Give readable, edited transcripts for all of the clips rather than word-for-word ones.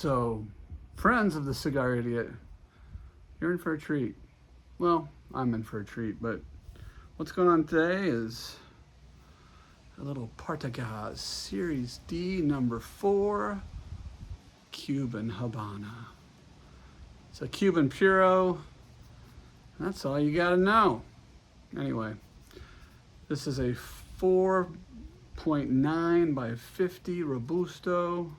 So, friends of the Cigar Idiot, you're in for a treat. Well, I'm in for a treat, but what's going on today is a little Partagas Series D number 4 Cuban Habana. It's a Cuban Puro. That's all you gotta know. Anyway, this is a 4.9 by 50 Robusto.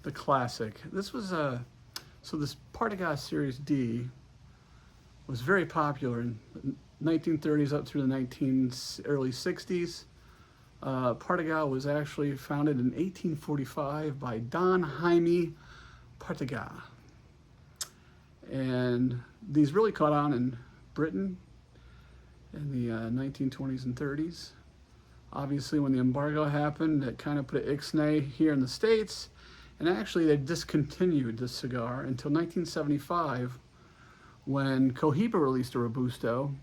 The classic. This was so this Partagas Series D was very popular in the 1930s up through the early 60s. Partagas was actually founded in 1845 by Don Jaime Partagas. And these really caught on in Britain in the 1920s and 30s. Obviously, when the embargo happened, it kind of put an ixnay here in the States. And actually, they discontinued this cigar until 1975 when Cohiba released a Robusto,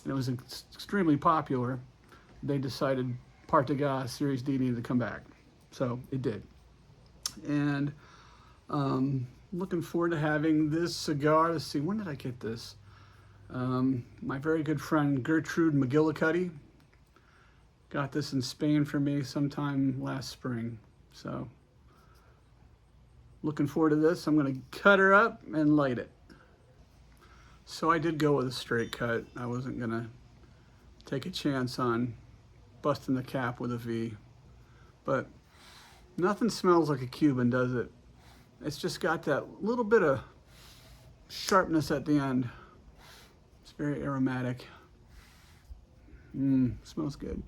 and it was extremely popular. They decided Partagas Series D needed to come back. So it did. And looking forward to having this cigar. Let's see, when did I get this? My very good friend Gertrude McGillicuddy got this in Spain for me sometime last spring. So looking forward to this. I'm going to cut her up and light it. So I did go with a straight cut. I wasn't going to take a chance on busting the cap with a V. But nothing smells like a Cuban, does it? It's just got that little bit of sharpness at the end. It's very aromatic. Smells good.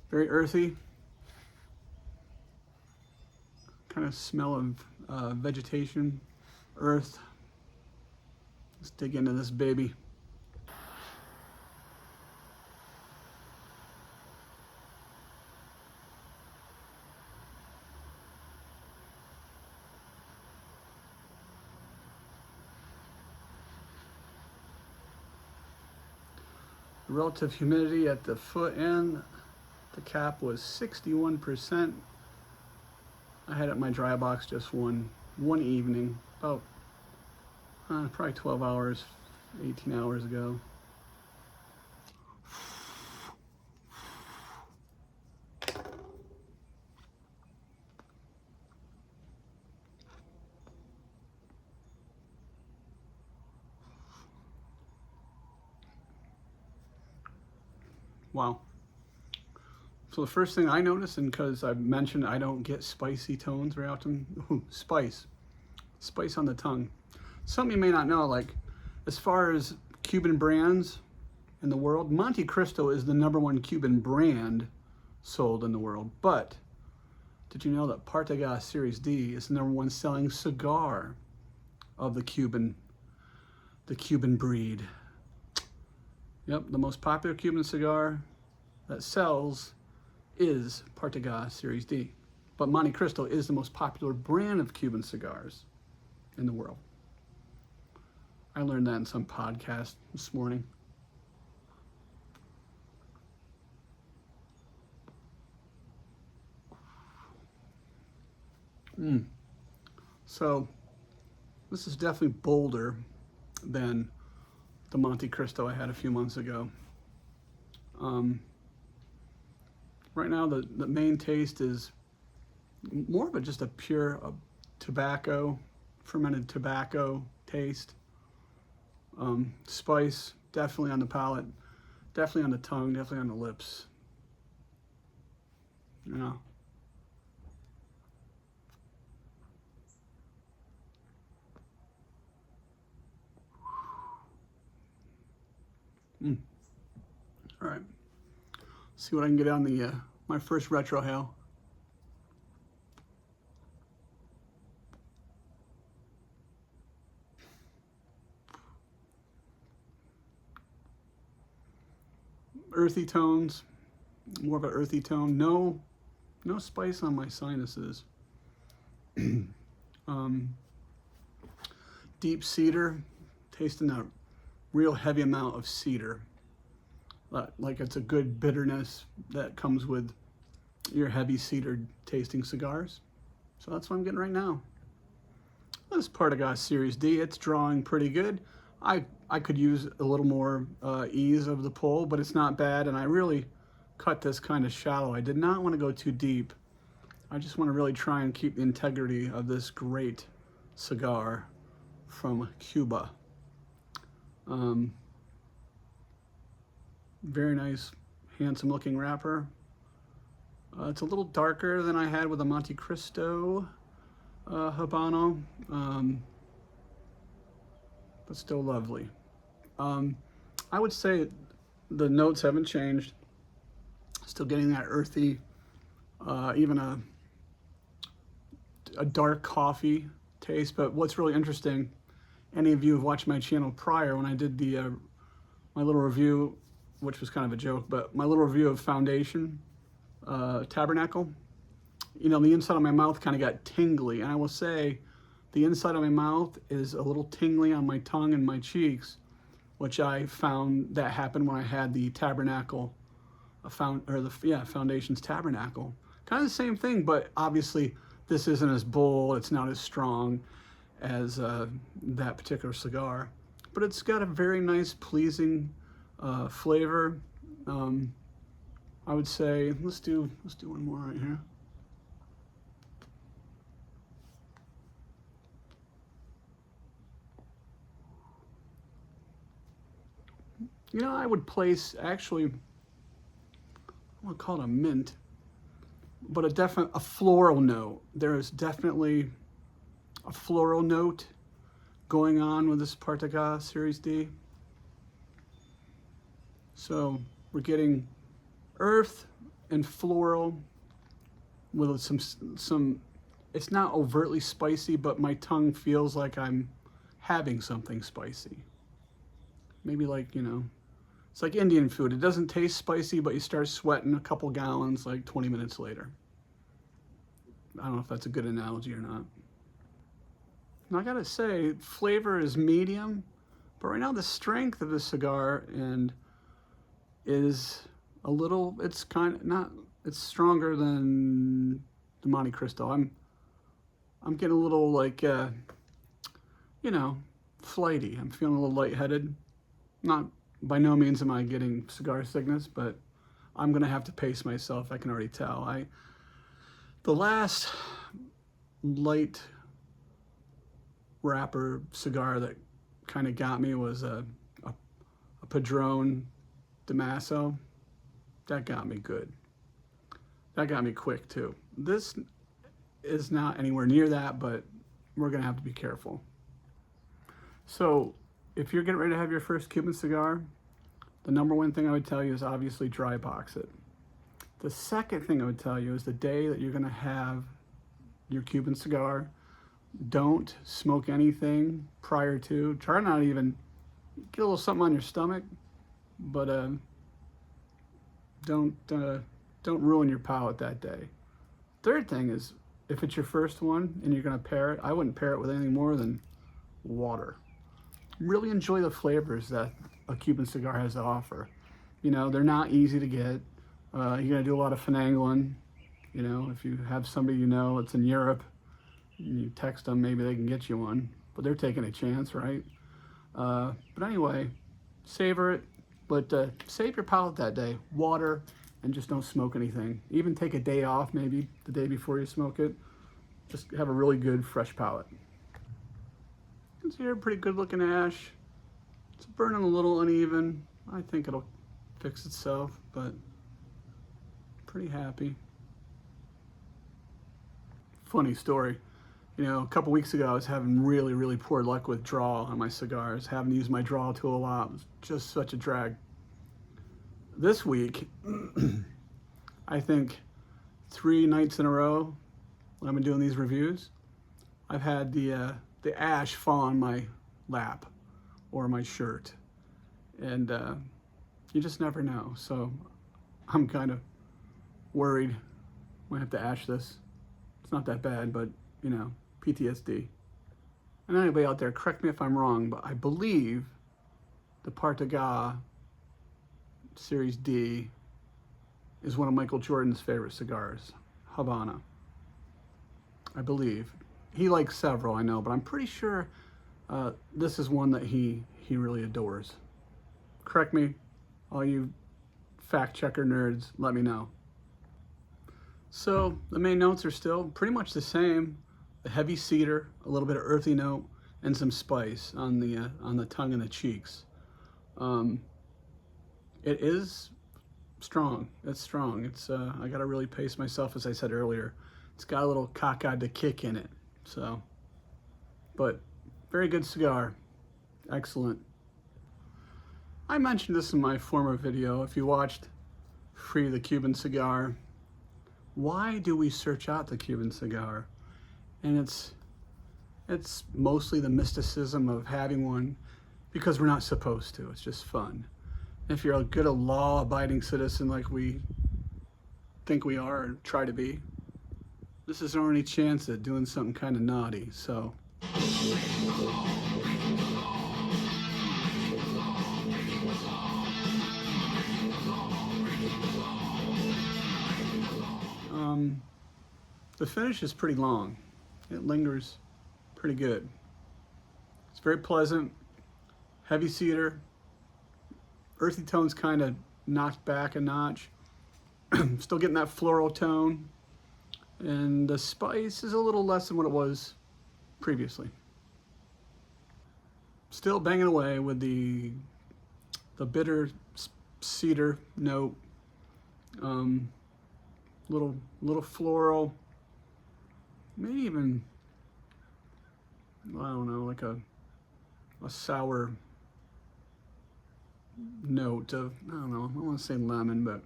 Very earthy. Kind of smell of vegetation, earth. Let's dig into this baby. The relative humidity at the foot end, the cap was 61%. I had it in my dry box just one evening, about probably 12 hours, 18 hours ago. Wow. So the first thing I noticed, and because I've mentioned I don't get spicy tones very often, spice on the tongue. Something you may not know, like as far as Cuban brands in the world, Monte Cristo is the #1 Cuban brand sold in the world. But did you know that Partagas Series D is the #1 selling cigar of the Cuban breed? Yep, the most popular Cuban cigar that sells is Partagas Series D. But Monte Cristo is the most popular brand of Cuban cigars in the world. I learned that in some podcast this morning. So this is definitely bolder than the Monte Cristo I had a few months ago. Right now, the main taste is more of just a pure tobacco, fermented tobacco taste. Spice, definitely on the palate, definitely on the tongue, definitely on the lips. Yeah. All right. See what I can get on the my first retrohale. Earthy tones, more of an earthy tone. No spice on my sinuses. Deep cedar, tasting a real heavy amount of cedar. Like it's a good bitterness that comes with your heavy cedar tasting cigars. So that's what I'm getting right now. This Partagas Series D, it's drawing pretty good. I could use a little more ease of the pull, but it's not bad, and I really cut this kind of shallow. I did not want to go too deep. I just want to really try and keep the integrity of this great cigar from Cuba. Very nice, handsome looking wrapper. It's a little darker than I had with the Monte Cristo Habano, but still lovely. I would say the notes haven't changed. Still getting that earthy, even a dark coffee taste. But what's really interesting, any of you have watched my channel prior when I did the my little review, which was kind of a joke, but my little review of Foundation Tabernacle, you know, the inside of my mouth kind of got tingly, and I will say the inside of my mouth is a little tingly on my tongue and my cheeks, which I found that happened when I had the Tabernacle, Foundation's Tabernacle. Kind of the same thing, but obviously this isn't as bold, it's not as strong as that particular cigar, but it's got a very nice, pleasing flavor. I would say let's do one more right here. You know, I would place actually, I would call it a mint, but a floral note. There is definitely a floral note going on with this Partagas Series D. So we're getting earth and floral with some, it's not overtly spicy, but my tongue feels like I'm having something spicy. Maybe like, you know, it's like Indian food. It doesn't taste spicy, but you start sweating a couple gallons like 20 minutes later. I don't know if that's a good analogy or not. And I gotta say, flavor is medium, but right now the strength of the cigar is a little, it's kind of not, it's stronger than the Monte Cristo. I'm getting a little like, you know, flighty. I'm feeling a little lightheaded. Not, by no means am I getting cigar sickness, but I'm gonna have to pace myself, I can already tell. The last light wrapper cigar that kind of got me was a Padron Damaso. That got me good. That got me quick too. This is not anywhere near that, but we're gonna have to be careful. So if you're getting ready to have your first Cuban cigar, the number one thing I would tell you is obviously dry box it. The second thing I would tell you is the day that you're gonna have your Cuban cigar, don't smoke anything prior to. Try not even, get a little something on your stomach, but don't ruin your palate that day. Third thing is, if it's your first one and you're gonna pair it, I wouldn't pair it with anything more than water. Really enjoy the flavors that a Cuban cigar has to offer. You know, they're not easy to get. You're gonna do a lot of finagling. You know, if you have somebody you know that's in Europe, and you text them, maybe they can get you one, but they're taking a chance, right? But anyway, savor it, but save your palate that day. Water, and just don't smoke anything. Even take a day off, maybe the day before you smoke it. Just have a really good, fresh palate. You can see a pretty good looking ash. It's burning a little uneven. I think it'll fix itself, but pretty happy. Funny story. You know, a couple weeks ago I was having really, really poor luck with draw on my cigars. Having to use my draw tool a lot. It was just such a drag. This week, I think 3 nights in a row when I've been doing these reviews, I've had the ash fall on my lap or my shirt. And you just never know. So I'm kind of worried. Might have to ash this. It's not that bad, but you know, PTSD. And anybody out there, correct me if I'm wrong, but I believe the Partagas Series D is one of Michael Jordan's favorite cigars, Habana. I believe. He likes several, I know, but I'm pretty sure this is one that he really adores. Correct me, all you fact checker nerds, let me know. So the main notes are still pretty much the same. The heavy cedar, a little bit of earthy note, and some spice on the tongue and the cheeks. It is strong. It's strong. It's I gotta really pace myself, as I said earlier. It's got a little cockeyed to kick in it. So, but very good cigar. Excellent. I mentioned this in my former video. If you watched Free the Cuban Cigar, why do we search out the Cuban cigar? And it's mostly the mysticism of having one because we're not supposed to. It's just fun. If you're a good law-abiding citizen like we think we are or try to be, this is our only chance at doing something kind of naughty. So the finish is pretty long. It lingers pretty good. It's very pleasant, heavy cedar, earthy tones kind of knocked back a notch. Still getting that floral tone, and the spice is a little less than what it was previously. Still banging away with the bitter cedar note, little floral, maybe even, I don't know, like a sour note of, I don't know, I don't want to say lemon, but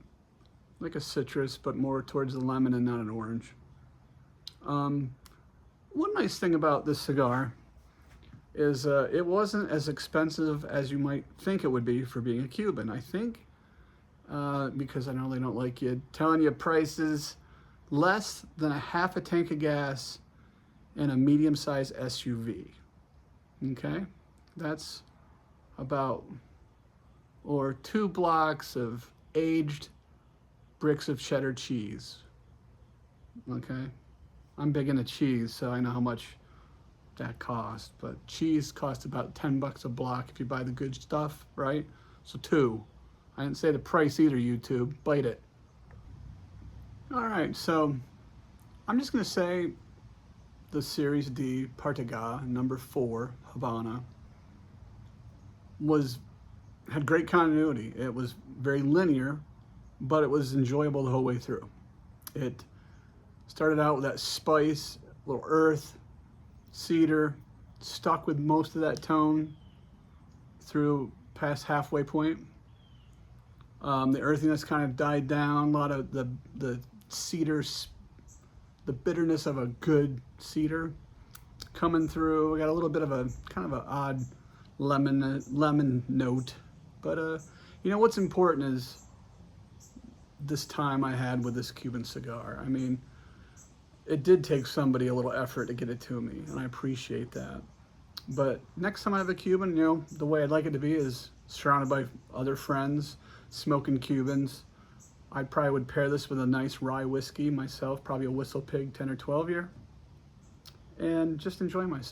like a citrus, but more towards the lemon and not an orange. One nice thing about this cigar is it wasn't as expensive as you might think it would be for being a Cuban. I think, because I know they don't like you telling you prices, less than a half a tank of gas in a medium-sized SUV. Okay, that's about, or 2 blocks of aged bricks of cheddar cheese. Okay, I'm big into cheese, so I know how much that costs, but cheese costs about 10 bucks a block if you buy the good stuff, right? So 2. I didn't say the price either, YouTube, bite it. All right, so I'm just gonna say the Series D Partagas number 4 Habana had great continuity. It was very linear, but it was enjoyable the whole way through. It started out with that spice, a little earth, cedar, stuck with most of that tone through past halfway point. The earthiness kind of died down. A lot of the cedar, the bitterness of a good cedar coming through. We got a little bit of a kind of an odd lemon note, but you know what's important is this time I had with this Cuban cigar. I mean, it did take somebody a little effort to get it to me, and I appreciate that. But next time I have a Cuban, you know, the way I'd like it to be is surrounded by other friends, smoking Cubans. I probably would pair this with a nice rye whiskey myself, probably a Whistle Pig 10 or 12 year, and just enjoy myself.